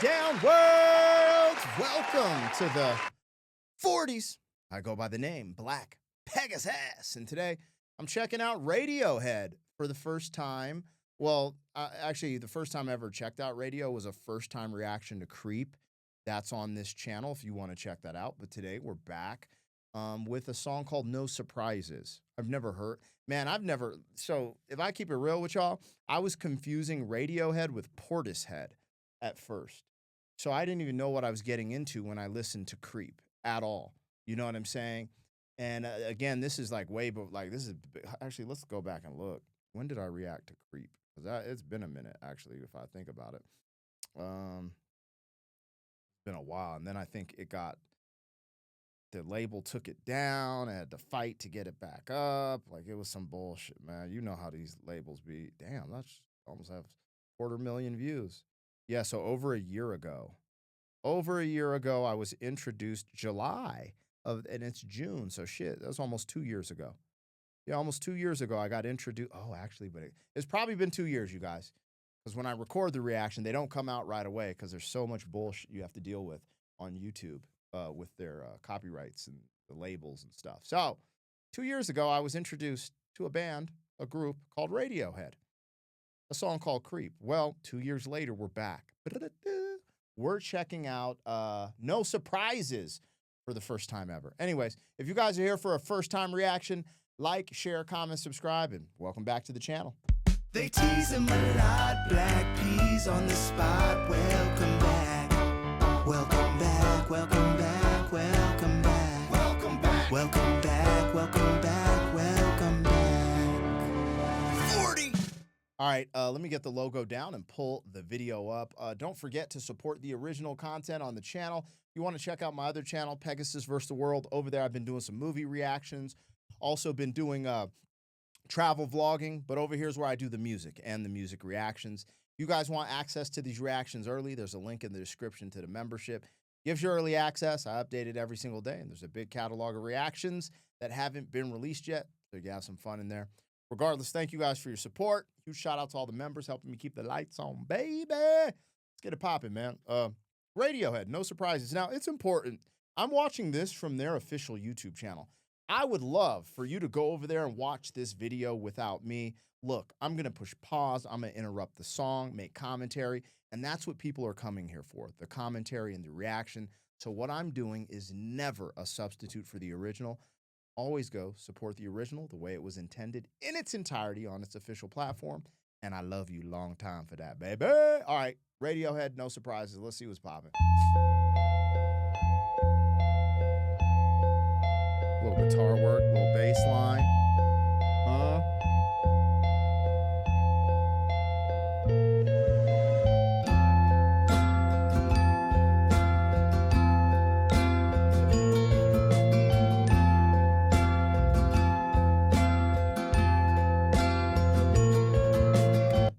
down, world! Welcome to the 40s. I go by the name Black Pegasus, and today I'm checking out Radiohead for the first time. Well, actually, the first time I ever checked out radio was a first-time reaction to Creep. That's on this channel if you want to check that out. But today we're back with a song called No Surprises. I've never heard. So if I keep it real with y'all, I was confusing Radiohead with Portishead at first. So I didn't even know what I was getting into when I listened to Creep at all. You know what I'm saying? And again, this is like actually, let's go back and look. When did I react to Creep? Because it's been a minute, actually, if I think about it. It's been a while. And then I think the label took it down. I had to fight to get it back up. Like, it was some bullshit, man. You know how these labels be. Damn, that's almost have 250,000 views. Yeah, so over a year ago, I was introduced and it's June, so shit, that was almost 2 years ago. Yeah, almost 2 years ago, I got introduced. Oh, actually, but it's probably been 2 years, you guys. Because when I record the reaction, they don't come out right away because there's so much bullshit you have to deal with on YouTube with their copyrights and the labels and stuff. So 2 years ago, I was introduced to a group called Radiohead. A song called Creep. Well, 2 years later, we're back. We're checking out No Surprises for the first time ever. Anyways, if you guys are here for a first-time reaction, like, share, comment, subscribe, and welcome back to the channel. They tease him a lot, black peas on the spot. Welcome back, welcome back, welcome back, welcome back, welcome back, welcome back, welcome back, welcome back. 40. All right, let me get the logo down and pull the video up. Don't forget to support the original content on the channel. If you want to check out my other channel, Pegasus vs. the World, over there I've been doing some movie reactions. Also been doing travel vlogging, but over here's where I do the music and the music reactions. If you guys want access to these reactions early, there's a link in the description to the membership. Gives you early access. I update it every single day, and there's a big catalog of reactions that haven't been released yet, so you can have some fun in there. Regardless, thank you guys for your support. Huge shout out to all the members helping me keep the lights on, baby. Let's get it popping, man. Radiohead, No Surprises. Now, it's important. I'm watching this from their official YouTube channel. I would love for you to go over there and watch this video without me. Look, I'm going to push pause. I'm going to interrupt the song, make commentary, and that's what people are coming here for, the commentary and the reaction. So what I'm doing is never a substitute for the original. Always go support the original the way it was intended in its entirety on its official platform. And I love you long time for that, baby. All right, Radiohead, No Surprises. Let's see what's popping. Little guitar work, little bass line.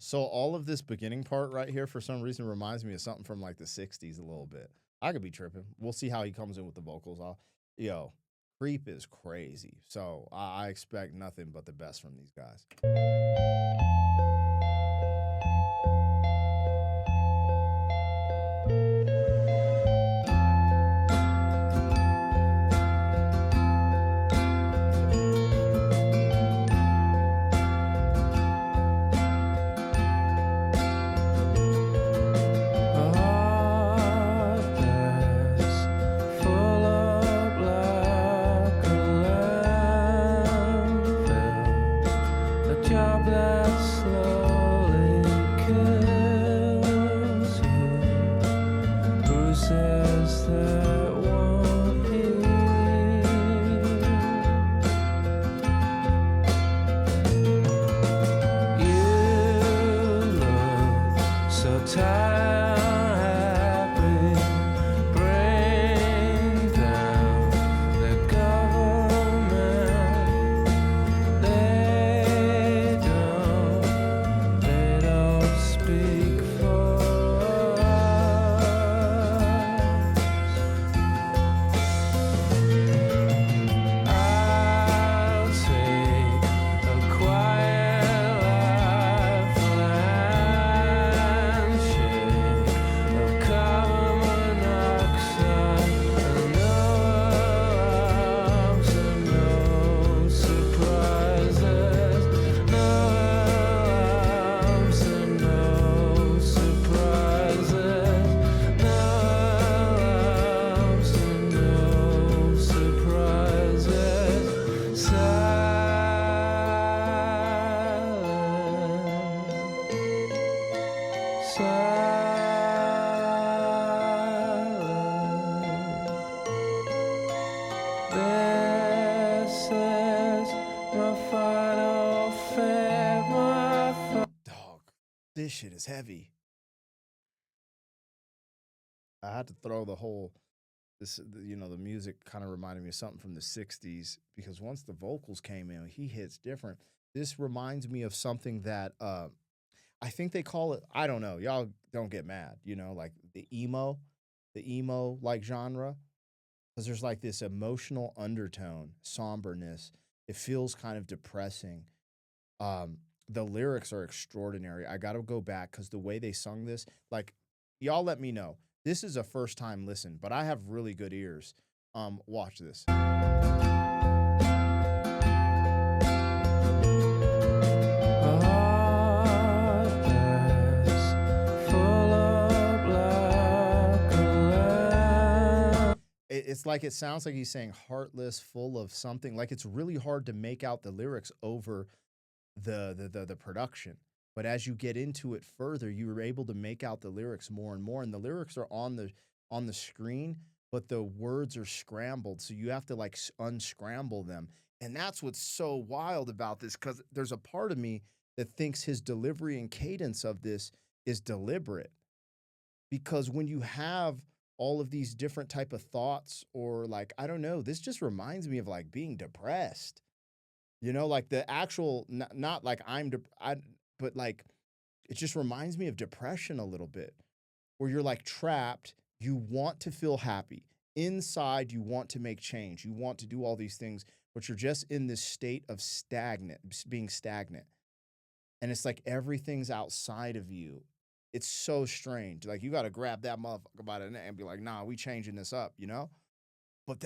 So all of this beginning part right here, for some reason, reminds me of something from like the 60s a little bit. I could be tripping. We'll see how he comes in with the vocals. Yo, Creep is crazy. So I expect nothing but the best from these guys. This is my final fare, Dog, this shit is heavy. I had to throw the whole the music kind of reminded me of something from the 60s because once the vocals came in, he hits different. This reminds me of something that I think they call it, I don't know, y'all don't get mad, like the emo like genre, because there's like this emotional undertone, somberness. It feels kind of depressing. The lyrics are extraordinary. I got to go back because the way they sung this, like, y'all let me know. This is a first time listen, but I have really good ears. Watch this. It's like it sounds like he's saying heartless, full of something. Like it's really hard to make out the lyrics over the production. But as you get into it further, you were able to make out the lyrics more and more. And the lyrics are on the screen, but the words are scrambled. So you have to like unscramble them. And that's what's so wild about this, because there's a part of me that thinks his delivery and cadence of this is deliberate. Because when you have all of these different type of thoughts, or like, I don't know, this just reminds me of like being depressed. Like the actual, not like but like, it just reminds me of depression a little bit, where you're like trapped. You want to feel happy. Inside, you want to make change. You want to do all these things, but you're just in this state of being stagnant. And it's like everything's outside of you. It's so strange. Like you got to grab that motherfucker by the neck and be like, nah, we changing this up, But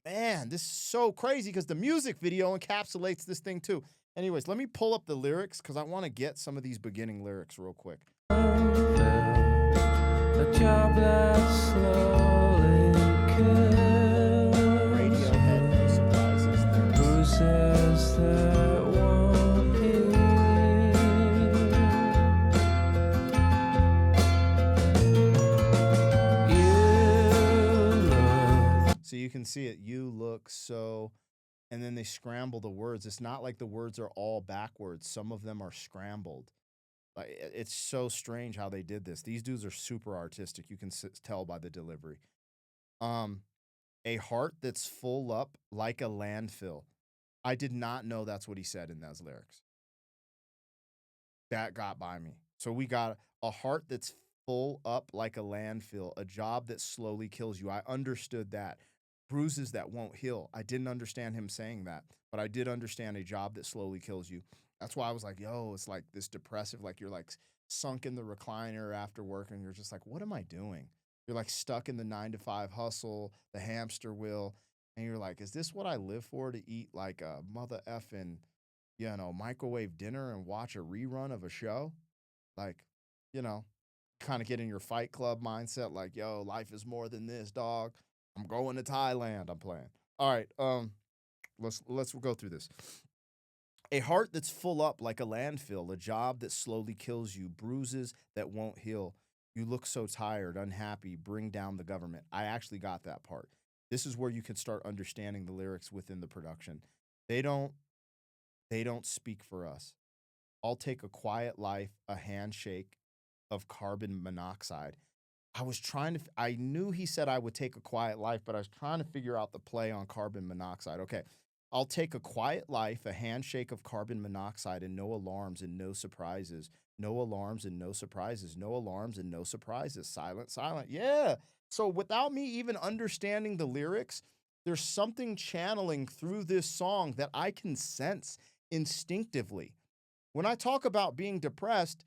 this is so crazy because the music video encapsulates this thing too. Anyways, let me pull up the lyrics because I want to get some of these beginning lyrics real quick. Radiohead, no surprises. Who says that won't be? So you can see it. You look so... And then they scramble the words. It's not like the words are all backwards. Some of them are scrambled. Like it's so strange how they did this. These dudes are super artistic. You can tell by the delivery. A heart that's full up like a landfill. I did not know that's what he said in those lyrics. That got by me. So we got a heart that's full up like a landfill, a job that slowly kills you. I understood that. Bruises that won't heal. I didn't understand him saying that, but I did understand a job that slowly kills you. That's why I was like, yo, it's like this depressive, like you're like sunk in the recliner after work and you're just like, what am I doing? You're like stuck in the 9-to-5 hustle, the hamster wheel. And you're like, is this what I live for, to eat like a mother effing, microwave dinner and watch a rerun of a show? Like, kind of get in your Fight Club mindset. Like, yo, life is more than this, dog. I'm going to Thailand. I'm playing. All right. Let's go through this. A heart that's full up like a landfill, a job that slowly kills you, bruises that won't heal. You look so tired, unhappy, bring down the government. I actually got that part. This is where you can start understanding the lyrics within the production. They don't speak for us. I'll take a quiet life, a handshake of carbon monoxide. I knew he said I would take a quiet life, but I was trying to figure out the play on carbon monoxide. Okay. I'll take a quiet life, a handshake of carbon monoxide, and no alarms and no surprises. No alarms and no surprises. No alarms and no surprises. Silent, silent. Yeah. So without me even understanding the lyrics, there's something channeling through this song that I can sense instinctively. When I talk about being depressed,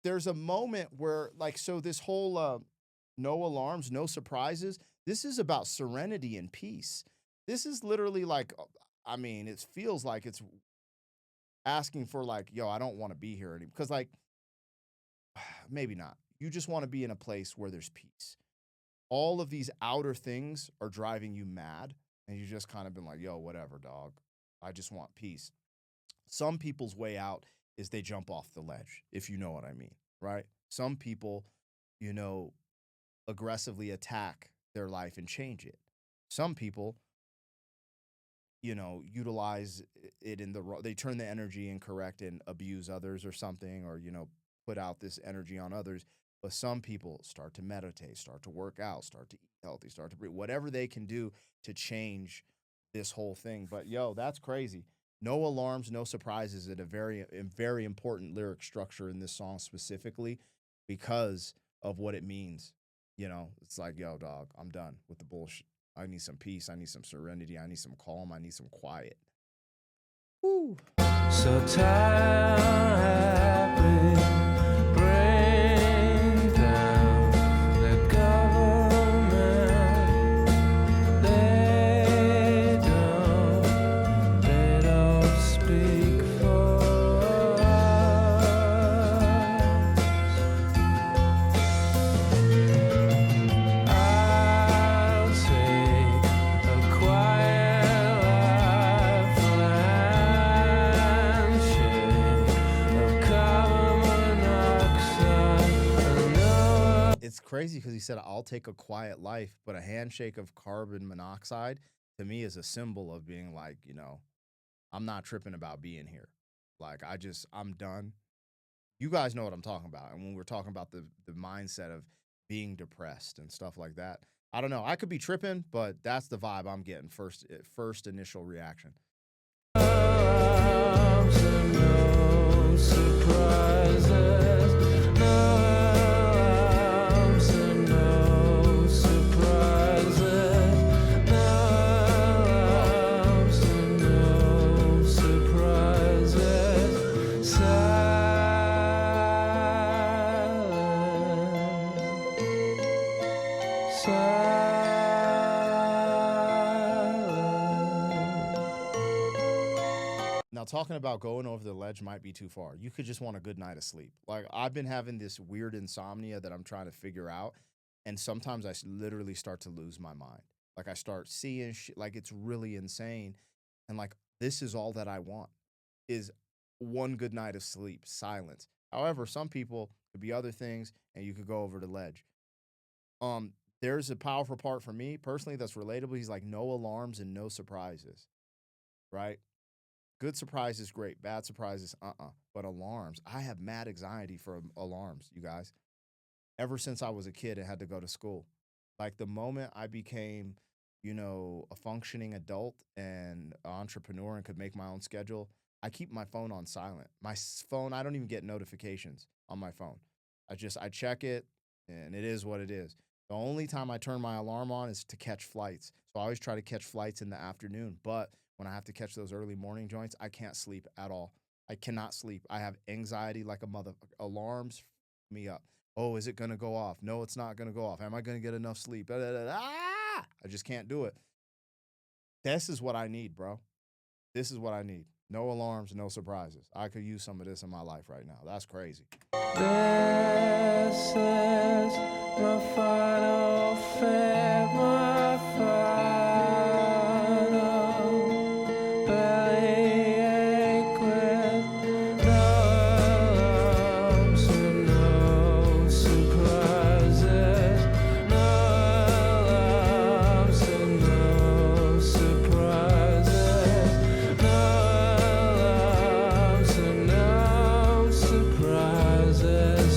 there's a moment where, like, so this whole no alarms, no surprises, this is about serenity and peace. This is literally like, it feels like it's asking for like, yo, I don't want to be here anymore. Because like, maybe not. You just want to be in a place where there's peace. All of these outer things are driving you mad. And you just kind of been like, yo, whatever, dog. I just want peace. Some people's way out is they jump off the ledge, if you know what I mean, right? Some people, you know, aggressively attack their life and change it. Some people, you know, utilize it in the they turn the energy incorrect and abuse others or something, or, you know, put out this energy on others. But some people start to meditate, start to work out, start to eat healthy, start to breathe, whatever they can do to change this whole thing. But yo, that's crazy. No alarms, no surprises, and a very important lyric structure in this song specifically because of what it means. You know, it's like, yo, dog, I'm done with the bullshit. I need some peace. I need some serenity. I need some calm. I need some quiet. Woo. So tired, bring down the government. They don't speak for us. I'll take a quiet life on a handshake of carbon monoxide. It's crazy because he said, I'll take a quiet life, but a handshake of carbon monoxide to me is a symbol of being like, you know, I'm not tripping about being here. Like, I'm done. You guys know what I'm talking about. And when we're talking about the mindset of being depressed and stuff like that, I don't know. I could be tripping, but that's the vibe I'm getting first initial reaction. Arms and no surprises. No arms and no surprises. No arms and no surprises. Now, talking about going over the ledge might be too far. You could just want a good night of sleep. Like, I've been having this weird insomnia that I'm trying to figure out, and sometimes I literally start to lose my mind. Like, I start seeing shit, like, it's really insane, and, like, this is all that I want, is one good night of sleep, silence. However, some people, could be other things, and you could go over the ledge. There's a powerful part for me, personally, that's relatable. He's like, no alarms and no surprises, right? Good surprises, great. Bad surprises, But alarms, I have mad anxiety for alarms, you guys. Ever since I was a kid and had to go to school. Like, the moment I became, you know, a functioning adult and an entrepreneur and could make my own schedule, I keep my phone on silent. My phone, I don't even get notifications on my phone. I check it, and it is what it is. The only time I turn my alarm on is to catch flights. So I always try to catch flights in the afternoon. But when I have to catch those early morning joints, I can't sleep at all. I cannot sleep. I have anxiety like a mother. Alarms f me up. Oh, is it going to go off? No, it's not going to go off. Am I going to get enough sleep? I just can't do it. This is what I need, bro. This is what I need. No alarms, no surprises. I could use some of this in my life right now. That's crazy. This is my final fare, my final bellyache with no alarms and no surprises. No alarms and no surprises. No alarms and no surprises.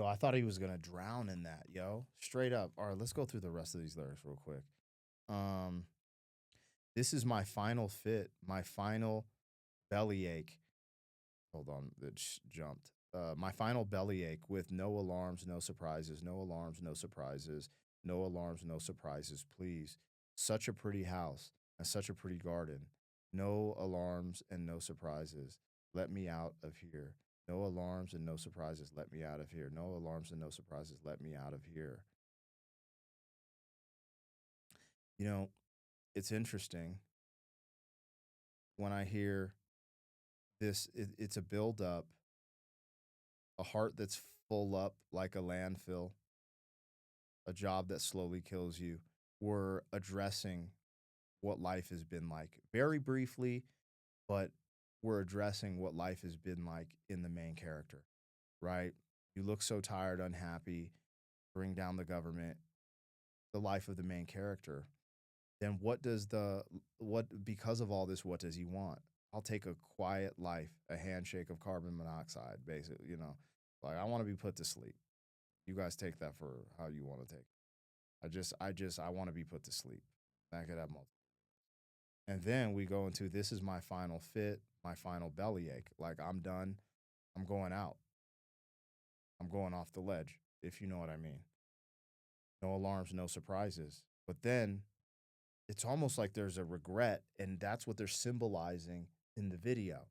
Yo, I thought he was gonna drown in that, yo. Straight up. All right, let's go through the rest of these lyrics real quick. Um, this is my final fit, my final bellyache. Hold on, it jumped. My final bellyache with no alarms, no surprises, no alarms, no surprises, no alarms, no surprises, please. Such a pretty house and such a pretty garden. No alarms and no surprises. Let me out of here. No alarms and no surprises. Let me out of here. No alarms and no surprises. Let me out of here. You know, it's interesting when I hear this, it's a buildup, a heart that's full up like a landfill, a job that slowly kills you. We're addressing what life has been like very briefly, but we're addressing what life has been like in the main character, right? You look so tired, unhappy, bring down the government, the life of the main character. Then because of all this, what does he want? I'll take a quiet life, a handshake of carbon monoxide, basically, Like I want to be put to sleep. You guys take that for how you want to take it. I want to be put to sleep. I could have multiple. And then we go into this is my final fit, my final bellyache. Like I'm done. I'm going out. I'm going off the ledge, if you know what I mean. No alarms, no surprises. But then it's almost like there's a regret, and that's what they're symbolizing in the video.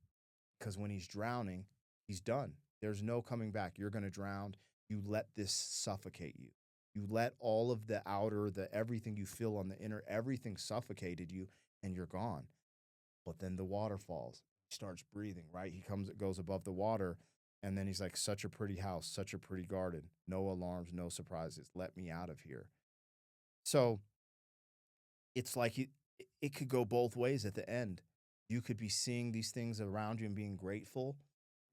Because when he's drowning, he's done. There's no coming back. You're going to drown. You let this suffocate you. You let all of the outer, the everything you feel on the inner, everything suffocated you, and you're gone. But then the water falls. He starts breathing, right? Goes above the water, and then he's like, such a pretty house, such a pretty garden. No alarms, no surprises. Let me out of here. So it's like it could go both ways at the end. You could be seeing these things around you and being grateful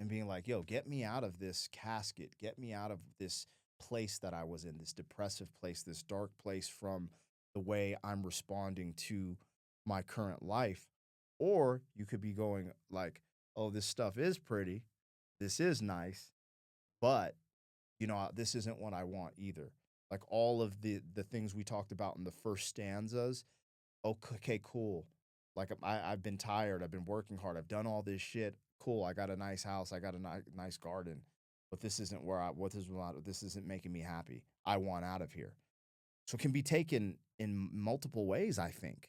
and being like, yo, get me out of this casket. Get me out of this place that I was in, this depressive place, this dark place from the way I'm responding to my current life. Or you could be going like, oh, this stuff is pretty. This is nice. But, this isn't what I want either. Like all of the things we talked about in the first stanzas. Okay, cool. Like I've been tired. I've been working hard. I've done all this shit. Cool. I got a nice house. I got a nice garden. But this isn't this isn't making me happy. I want out of here. So it can be taken in multiple ways, I think.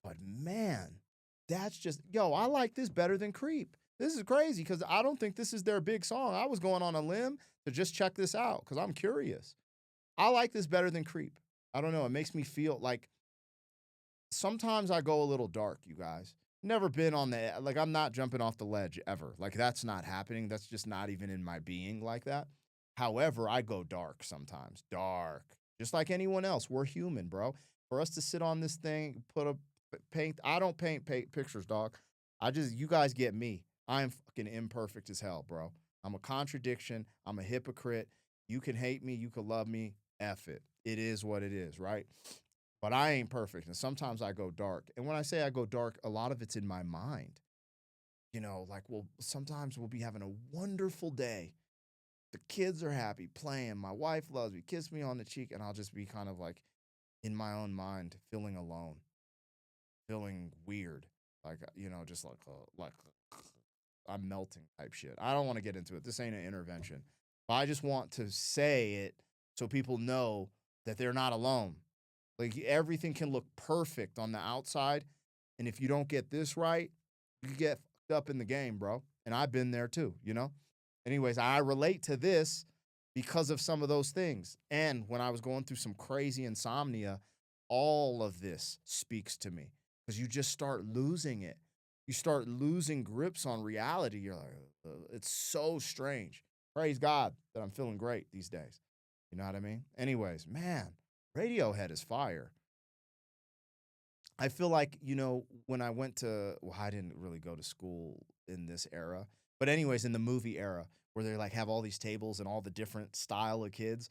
But man, that's just, I like this better than Creep. This is crazy because I don't think this is their big song. I was going on a limb to just check this out because I'm curious. I like this better than Creep. I don't know. It makes me feel like sometimes I go a little dark, you guys. Never been on I'm not jumping off the ledge ever. Like that's not happening. That's just not even in my being like that. However, I go dark sometimes. Dark. Just like anyone else. We're human, bro. For us to sit on this thing, paint. I don't paint pictures, dog. You guys get me. I am fucking imperfect as hell, bro. I'm a contradiction. I'm a hypocrite. You can hate me. You can love me. F it. It is what it is, right? But I ain't perfect. And sometimes I go dark. And when I say I go dark, a lot of it's in my mind. Sometimes we'll be having a wonderful day. The kids are happy, playing. My wife loves me, kiss me on the cheek. And I'll just be kind of like in my own mind, feeling alone, feeling weird. Just like I'm melting type shit. I don't want to get into it. This ain't an intervention. But I just want to say it so people know that they're not alone. Like everything can look perfect on the outside. And if you don't get this right, you get fucked up in the game, bro. And I've been there too, Anyways, I relate to this because of some of those things. And when I was going through some crazy insomnia, all of this speaks to me because you just start losing it. You start losing grips on reality. You're like, it's so strange. Praise God that I'm feeling great these days. You know what I mean? Anyways, man, Radiohead is fire. I feel like, when I I didn't really go to school in this era, but anyways, in the movie era where they have all these tables and all the different style of kids,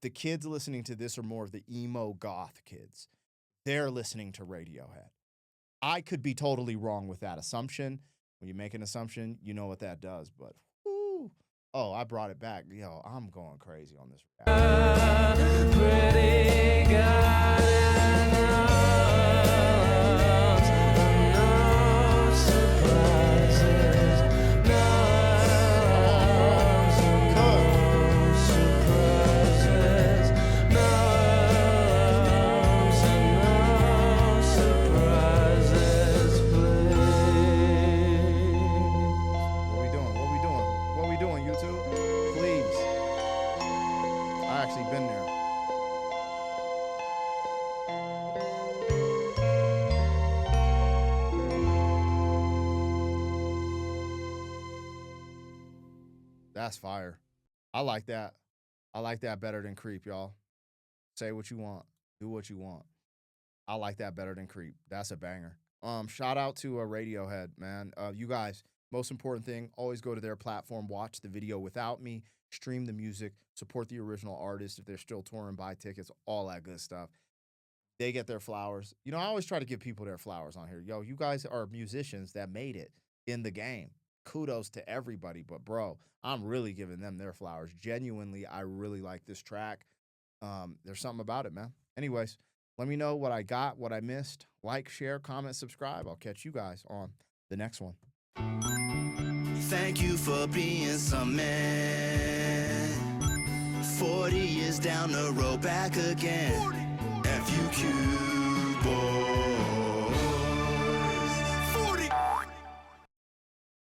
the kids listening to this are more of the emo goth kids. They're listening to Radiohead. I could be totally wrong with that assumption. When you make an assumption, you know what that does, but whoo, Oh, I brought it back. Yo, I'm going crazy on this reaction. Pretty garden arms, no surprises, no arms, no surprises, no arms, no surprises, please. What we doing? What we doing? What we doing, YouTube? Please. I actually been there. That's fire. I like that. I like that better than Creep, y'all. Say what you want. Do what you want. I like that better than Creep. That's a banger. Shout out to Radiohead, man. You guys, most important thing, always go to their platform, watch the video without me, stream the music, support the original artist if they're still touring, buy tickets, all that good stuff. They get their flowers. You know, I always try to give people their flowers on here. Yo, you guys are musicians that made it in the game. Kudos to everybody, but bro, I'm really giving them their flowers. Genuinely, I really like this track. There's something about it, man. Anyways, let me know what I got, what I missed. Like, share, comment, subscribe. I'll catch you guys on the next one. Thank you for being some man. 40 years down the road, back again. FUQ boy.